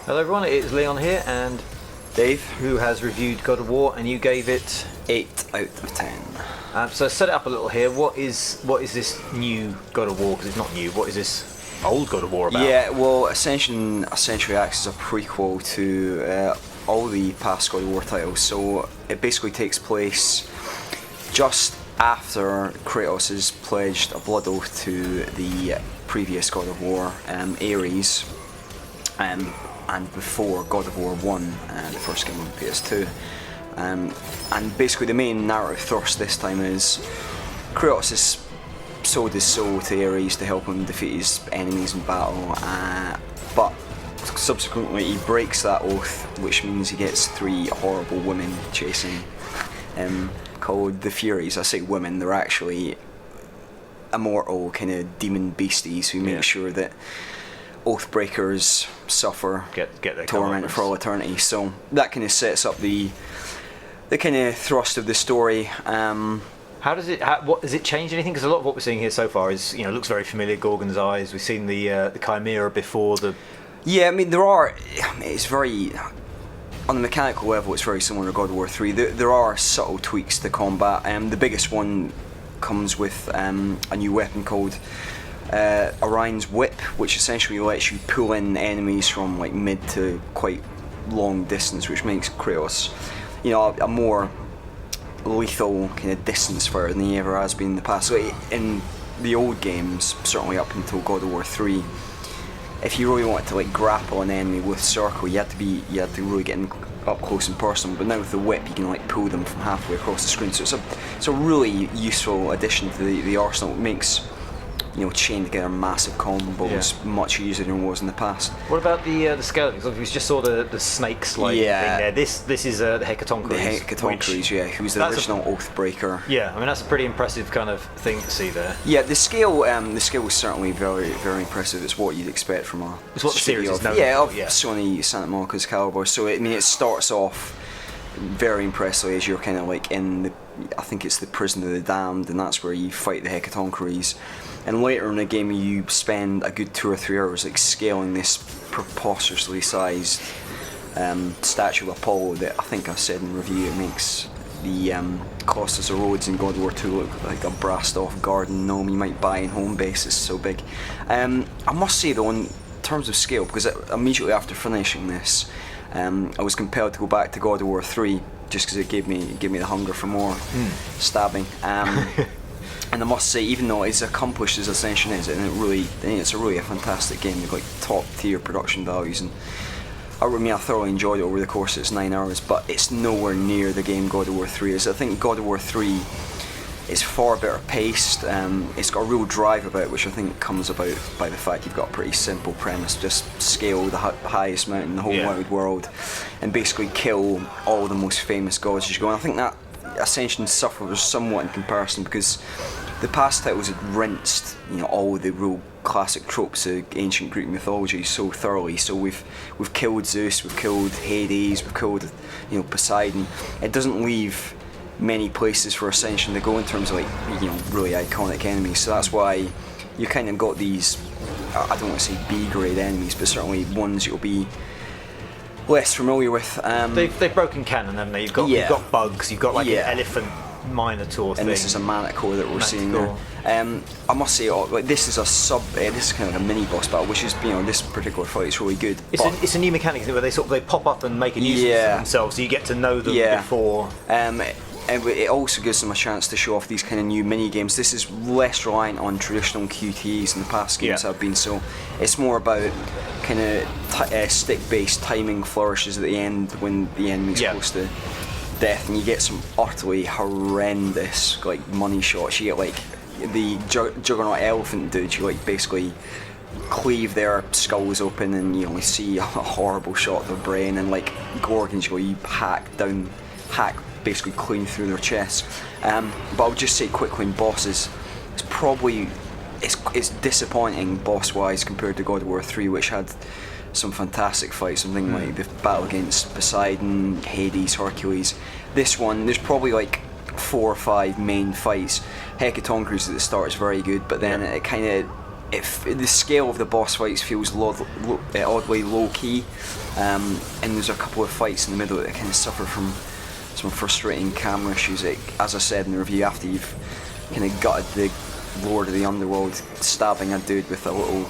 Hello everyone, it's Leon here and Dave, who has reviewed God of War, and you gave it 8 out of 10. So set it up a little here. What is this new God of War? Because it's not new. What is this old God of War about? Yeah, well, Ascension essentially acts as a prequel to all the past God of War titles. So it basically takes place just after Kratos has pledged a blood oath to the previous God of War, Ares. And before God of War 1, the first game on PS2. And basically the main narrative thrust this time is Kratos has sold his soul to Ares to help him defeat his enemies in battle, but subsequently he breaks that oath, which means he gets 3 horrible women chasing him called the Furies. I say women, they're actually immortal kind of demon beasties who make sure that Oathbreakers suffer get their torment for all eternity. So that kind of sets up the kind of thrust of the story. How does it change anything? Because a lot of what we're seeing here so far is, looks very familiar. Gorgon's eyes. We've seen the Chimera before. Yeah, I mean it's very, on the mechanical level, it's very similar to God of War 3. There are subtle tweaks to combat. The biggest one comes with a new weapon called Orion's Whip, which essentially lets you pull in enemies from like mid to quite long distance, which makes Kratos, a more lethal kind of distance fighter than he ever has been in the past. So in the old games, certainly up until God of War 3, if you really wanted to like grapple an enemy with circle, you had to really get in up close and personal. But now with the whip, you can like pull them from halfway across the screen. So it's a really useful addition to the arsenal. It makes chain together massive combos much easier than it was in the past. What about the skeletons? We just saw the snake-like thing there. This is the Hecatonchires. The Hecatonchires, who's the original Oathbreaker. Yeah, I mean that's a pretty impressive kind of thing to see there. Yeah, the scale was certainly very, very impressive. It's what you'd expect from a. It's what the series is known for. Yeah, Sony Santa Monica's caliber. So it starts off very impressively as you're kind of like in I think it's the Prison of the Damned, and that's where you fight the Hecatonchires. And later in the game, you spend a good 2 or 3 hours like scaling this preposterously sized statue of Apollo that I think I said in the review it makes the Colossus of Rhodes in God of War 2 look like a brassed off garden gnome you might buy in home base. It's so big. I must say though, in terms of scale, because immediately after finishing this, I was compelled to go back to God of War 3 just because it gave me the hunger for more stabbing. And I must say, even though it's accomplished as Ascension is, and it's a really fantastic game. They've got top tier production values, and I thoroughly enjoyed it over the course of its 9 hours. But it's nowhere near the game God of War 3 is. I think God of War 3 is far better paced. It's got a real drive about it, which I think comes about by the fact you've got a pretty simple premise: just scale the highest mountain in the whole wide world, and basically kill all the most famous gods as you go. And I think that Ascension suffers somewhat in comparison because the past titles had rinsed, all the real classic tropes of ancient Greek mythology so thoroughly. So we've killed Zeus, we've killed Hades, we've killed Poseidon. It doesn't leave many places for Ascension to go in terms of really iconic enemies. So that's why you kind of got these, I don't want to say B-grade enemies, but certainly ones you'll be less familiar with. They've broken canon, haven't they? You've got bugs, you've got an elephant Minotaur thing. And this is a Manticore that we're seeing there. I must say, this is this is kind of like a mini boss battle, which is, this particular fight is really good. It's a new mechanic where they pop up and make a nuisance of themselves, so you get to know them before. And it also gives them a chance to show off these kind of new mini games. This is less reliant on traditional QTEs in the past games have been. So it's more about kind of stick-based timing flourishes at the end when the enemy's close to death, and you get some utterly horrendous money shots. You get the Juggernaut elephant dude. You basically cleave their skulls open, and you only see a horrible shot of their brain. And Gorgons, you hack basically clean through their chests. But I'll just say quickly, in bosses, it's disappointing boss-wise compared to God of War 3, which had some fantastic fights, something like the battle against Poseidon, Hades, Hercules. This one, there's probably like 4 or 5 main fights. Hecatonchires at the start is very good, but then it kind of, the scale of the boss fights feels oddly low key, and there's a couple of fights in the middle that kind of suffer from some frustrating camera issues. As I said in the review, after you've kind of gutted the Lord of the Underworld, stabbing a dude with a little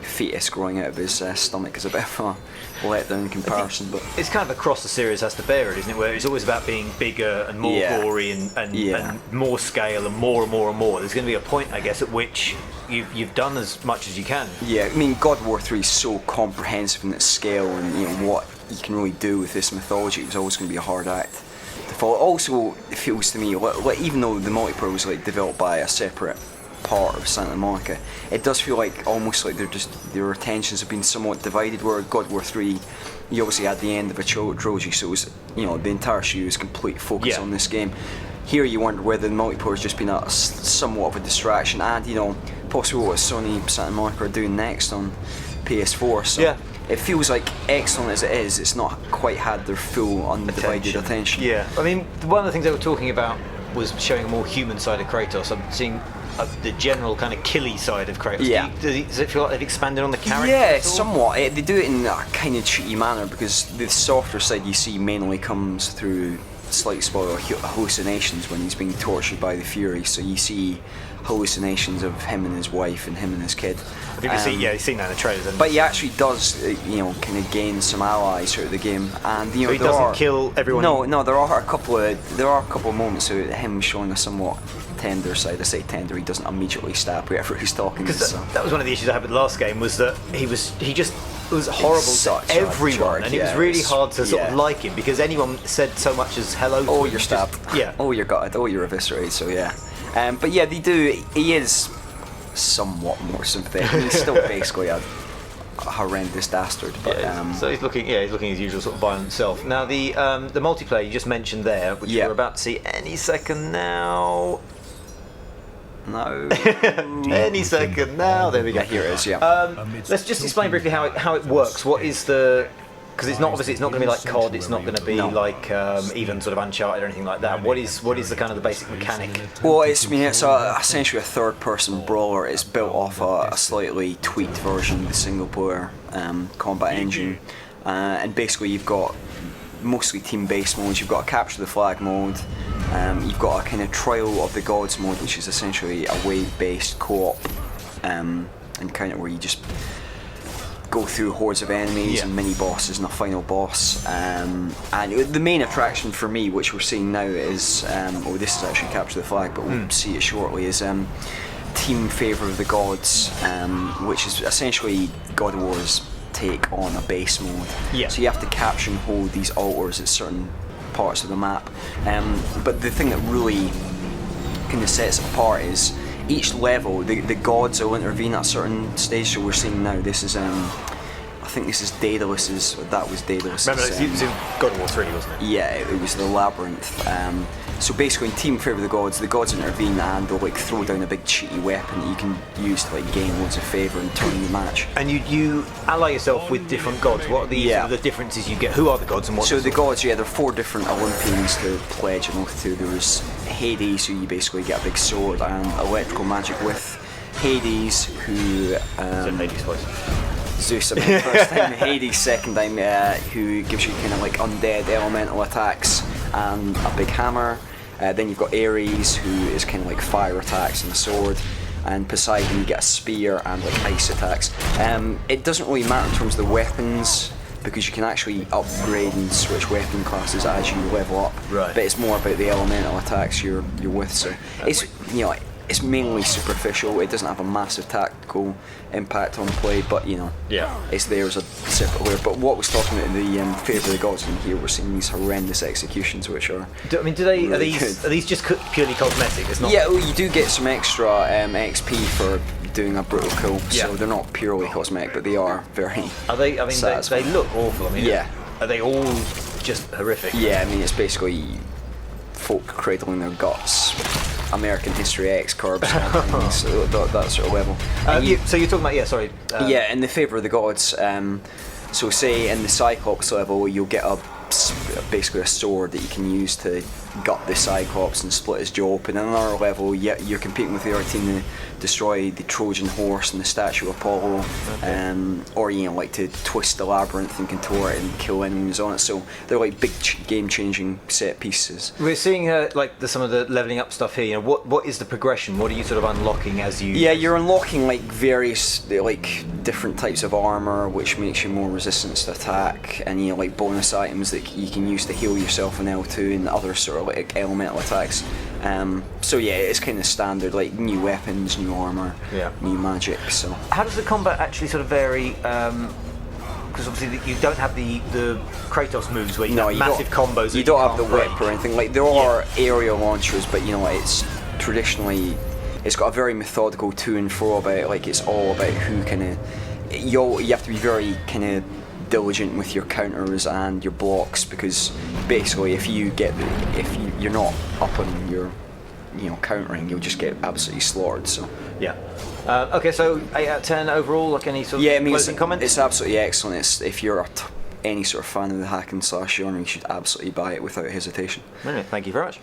fetus growing out of his stomach is a bit of a letdown comparison. But it's kind of across the series has to bear it, isn't it? Where it's always about being bigger and more gory and more scale and more and more and more. There's going to be a point, I guess, at which you've done as much as you can. Yeah, I mean, God of War 3 is so comprehensive in its scale and what you can really do with this mythology. It was always going to be a hard act to follow. Also, it feels to me, like even though the multiplayer was like developed by a separate part of Santa Monica, it does feel like almost like their attentions have been somewhat divided. Where God of War 3, you obviously had the end of a trilogy, so it was, the entire show was complete focus on this game. Here you wonder whether the multiplayer has just been somewhat of a distraction, and possibly what Sony Santa Monica are doing next on PS4. So it feels like, excellent as it is, it's not quite had their full undivided attention. Yeah, I mean, one of the things they were talking about was showing a more human side of Kratos. I'm seeing the general kind of killy side of Kratos. Yeah. Does it feel like they've expanded on the character? Yeah, somewhat. They do it in a kind of cheaty manner, because the softer side you see mainly comes through, slight spoiler, hallucinations when he's being tortured by the Fury. So you see hallucinations of him and his wife and him and his kid. I think you've seen that in the trailers. But he actually does, kind of gain some allies throughout the game, and so he doesn't kill everyone. No, there are a couple of moments of him showing a somewhat tender side. I say tender, he doesn't immediately stab whoever he's talking to. Because that was one of the issues I had with the last game, was that he was horrible to everyone, and it was really hard to sort of like him, because anyone said so much as hello to him. You're stabbed. Oh, you're gutted. Oh, you're eviscerated. So but yeah, he is somewhat more sympathetic. He's still basically a horrendous dastard. But, so he's looking his usual sort of violent self. Now the multiplayer you just mentioned there, which we're about to see any second now. No. Any second now. There we go. Here it is. Let's just explain briefly how it works. What is the? Because it's not going to be like COD. It's not going to be like even sort of Uncharted or anything like that. What is the kind of the basic mechanic? Well, it's essentially a third-person brawler. It's built off a slightly tweaked version of the single-player combat engine, and basically you've got mostly team-based modes. You've got a capture the flag mode. You've got a kind of trial of the gods mode, which is essentially a wave-based co-op encounter where you just go through hordes of enemies and mini bosses and a final boss. And the main attraction for me, which we're seeing now, is this is actually capture the flag, but we'll see it shortly, is Team Favour of the Gods, which is essentially God of War's take on a base mode. So you have to capture and hold these altars at certain parts of the map, but the thing that really kind of sets it apart is each level the gods will intervene at a certain stage. So we're seeing now, this is I think this is Daedalus's, that was Daedalus's. Remember, it was in God of War 3, wasn't it? Yeah, it was the labyrinth. So basically in Team Favour of the gods intervene, and they'll like throw down a big cheaty weapon that you can use to like gain loads of favour and turn the match. And you ally yourself with different gods. What are the differences you get? Who are the gods and what? So the gods, there are 4 different Olympians to pledge an oath to. There's Hades, who you basically get a big sword and electrical magic with. Hades, who Hades voice. Zeus, first time, Hades second time, who gives you kind of like undead elemental attacks and a big hammer. Then you've got Ares, who is kind of like fire attacks and a sword. And Poseidon, you get a spear and like ice attacks. It doesn't really matter in terms of the weapons, because you can actually upgrade and switch weapon classes as you level up. Right. But it's more about the elemental attacks you're with. So it's it's mainly superficial. It doesn't have a massive tactical impact on play, but it's there as a separate layer. But what was talking about the Favour of the Gods, and here we're seeing these horrendous executions, which are are these just purely cosmetic? It's not. Yeah, well, you do get some extra XP for doing a brutal kill, so they're not purely cosmetic, but they are very. Are they? I mean, they look awful. I mean, are they all just horrific? Yeah, I mean, it's basically folk cradling their guts American History X curbs, so that sort of level. So you're talking about sorry. Yeah, in the Favour of the Gods. So say in the Cyclops level, you'll get basically a sword that you can use to gut the Cyclops and split his jaw open. In another level, you're competing with the other team to destroy the Trojan horse and the statue of Apollo, or like to twist the labyrinth and contort it and kill enemies on it. So they're like big game-changing set pieces. We're seeing like some of the leveling up stuff here. What is the progression? What are you sort of unlocking as you? Yeah, you're unlocking like various like different types of armor, which makes you more resistant to attack, and like bonus items that you can use to heal yourself in L2 and other sort of like elemental attacks. So yeah, it's kind of standard, like new weapons, new armor, new magic. So how does the combat actually sort of vary? Because obviously you don't have the Kratos moves where you have massive combos. You don't have the whip or anything. Like there are aerial launchers, but it's traditionally it's got a very methodical to and fro about it. Like it's all about who kind of you have to be very kind of diligent with your counters and your blocks, because basically if you're not up on your countering, you'll just get absolutely slaughtered. So okay, so 8 out of 10 overall. Like any sort of closing comments? It's absolutely excellent. If you're any sort of fan of the hack and slash genre, you should absolutely buy it without hesitation. Brilliant, thank you very much.